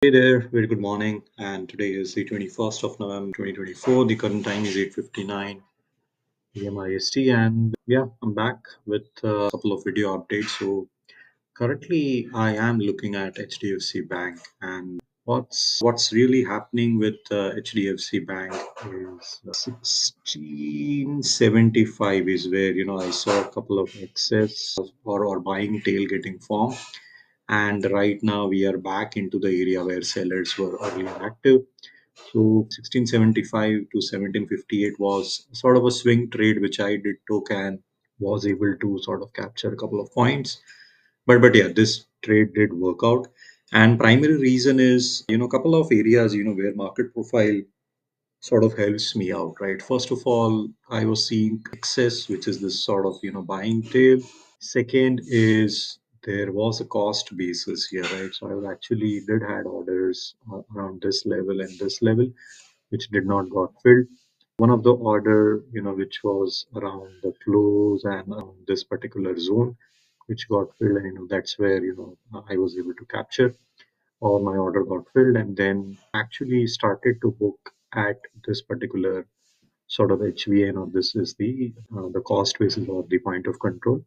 Hey there, very good morning. And today is the 21st of November 2024. The current time is 8:59 p.m. IST. And yeah, I'm back with a couple of video updates. So currently, I am looking at HDFC Bank. And what's really happening with HDFC Bank is 1675 is where, I saw a couple of excess or buying tail getting formed, and right now we are back into the area where sellers were earlier active. So 1675 to 1758 was sort of a swing trade which I did took and was able to sort of capture a couple of points. But yeah, this trade did work out. And primary reason is, a couple of areas, where market profile sort of helps me out, right? First of all, I was seeing excess, which is this sort of, buying tail. Second is there was a cost basis here, right? So I actually did had orders around this level and this level, which did not got filled. One of the order, which was around the close and around this particular zone, which got filled, and that's where I was able to capture, or my order got filled, and then actually started to book at this particular sort of HVN, or this is the cost basis or the point of control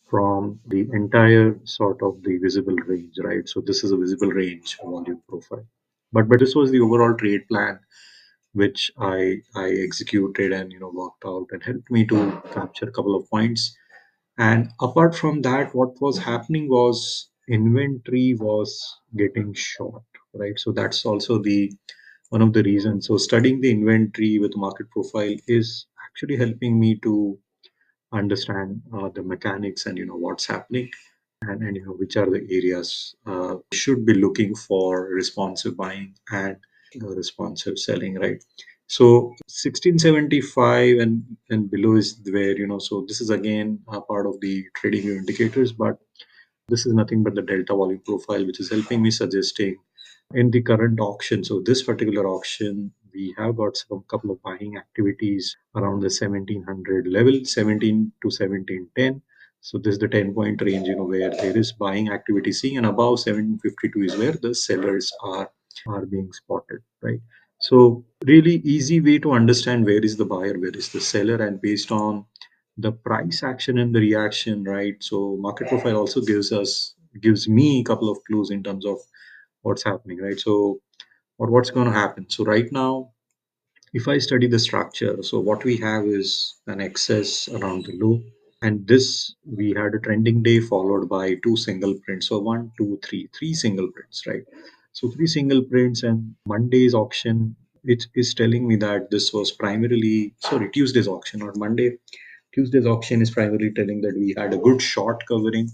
from the entire sort of the visible range, right? So this is a visible range volume profile. But this was the overall trade plan which I executed and worked out and helped me to capture a couple of points. And apart from that, what was happening was inventory was getting short, right? So that's also the one of the reasons. So studying the inventory with market profile is actually helping me to understand the mechanics and what's happening, and which are the areas should be looking for responsive buying and responsive selling, right? So 1675 and below is where, so this is again a part of the trading view indicators, but this is nothing but the delta volume profile, which is helping me suggesting in the current auction. So this particular auction, we have got some couple of buying activities around the 1700 level, 17 to 1710. So this is the 10-point range, where there is buying activity seeing, and above 752 is where the sellers are being spotted, right? So really easy way to understand where is the buyer, where is the seller, and based on the price action and the reaction, right? So market profile also gives me a couple of clues in terms of what's happening, right? So or what's going to happen. So right now, if I study the structure, so what we have is an excess around the low, and this we had a trending day followed by two single prints. So one, two, three single prints, right? So three single prints, and Monday's auction, it is telling me that this was primarily, sorry, Tuesday's auction, not Monday. Tuesday's auction is primarily telling that we had a good short covering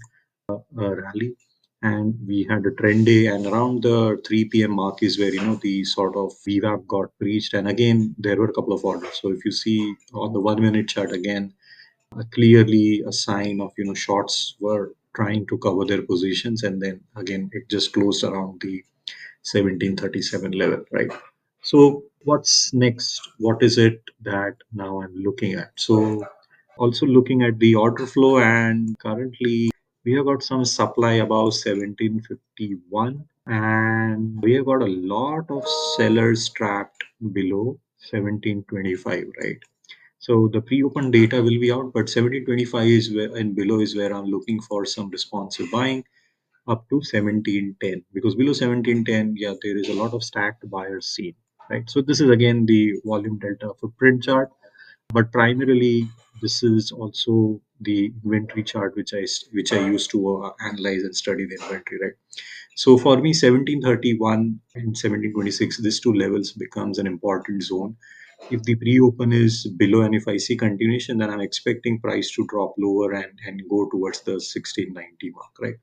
rally, and we had a trend day, and around the 3 p.m. mark is where the sort of VWAP got breached, and again there were a couple of orders. So if you see on the 1 minute chart again, clearly a sign of shorts were trying to cover their positions, and then again it just closed around the 1737 level, right? So what's next? What is it that now I'm looking at? So also looking at the order flow, and currently we have got some supply above 1751, and we have got a lot of sellers trapped below 1725, right? So the pre-open data will be out, but 1725 is where and below is where I'm looking for some responsive buying up to 1710, because below 1710, yeah, there is a lot of stacked buyers seen, right? So this is again the volume delta footprint chart, but primarily this is also the inventory chart which I used to analyze and study the inventory, right? So for me, 1731 and 1726, these two levels becomes an important zone. If the pre-open is below, and if I see continuation, then I'm expecting price to drop lower and go towards the 1690 mark, right?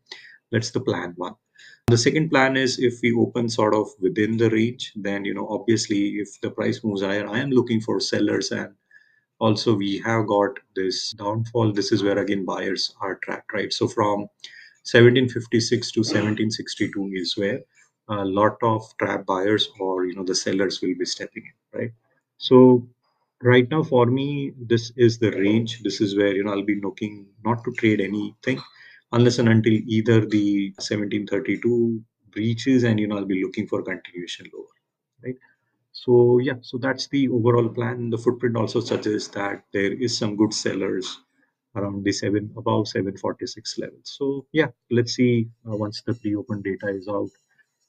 That's the plan one. The second plan is if we open sort of within the range, then obviously if the price moves higher, I am looking for sellers, and also we have got this downfall. This is where again buyers are trapped, right? So from 1756 to 1762 is where a lot of trap buyers, or the sellers will be stepping in, right? So right now for me, this is the range. This is where I'll be looking not to trade anything unless and until either the 1732 breaches, and I'll be looking for continuation lower, right? So yeah, so that's the overall plan. The footprint also suggests that there is some good sellers around the seven above 746 level. So yeah, let's see once the pre-open data is out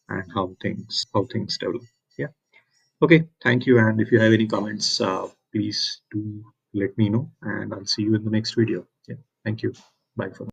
and how things develop. Yeah. Okay. Thank you. And if you have any comments, please do let me know, and I'll see you in the next video. Yeah. Thank you. Bye for now.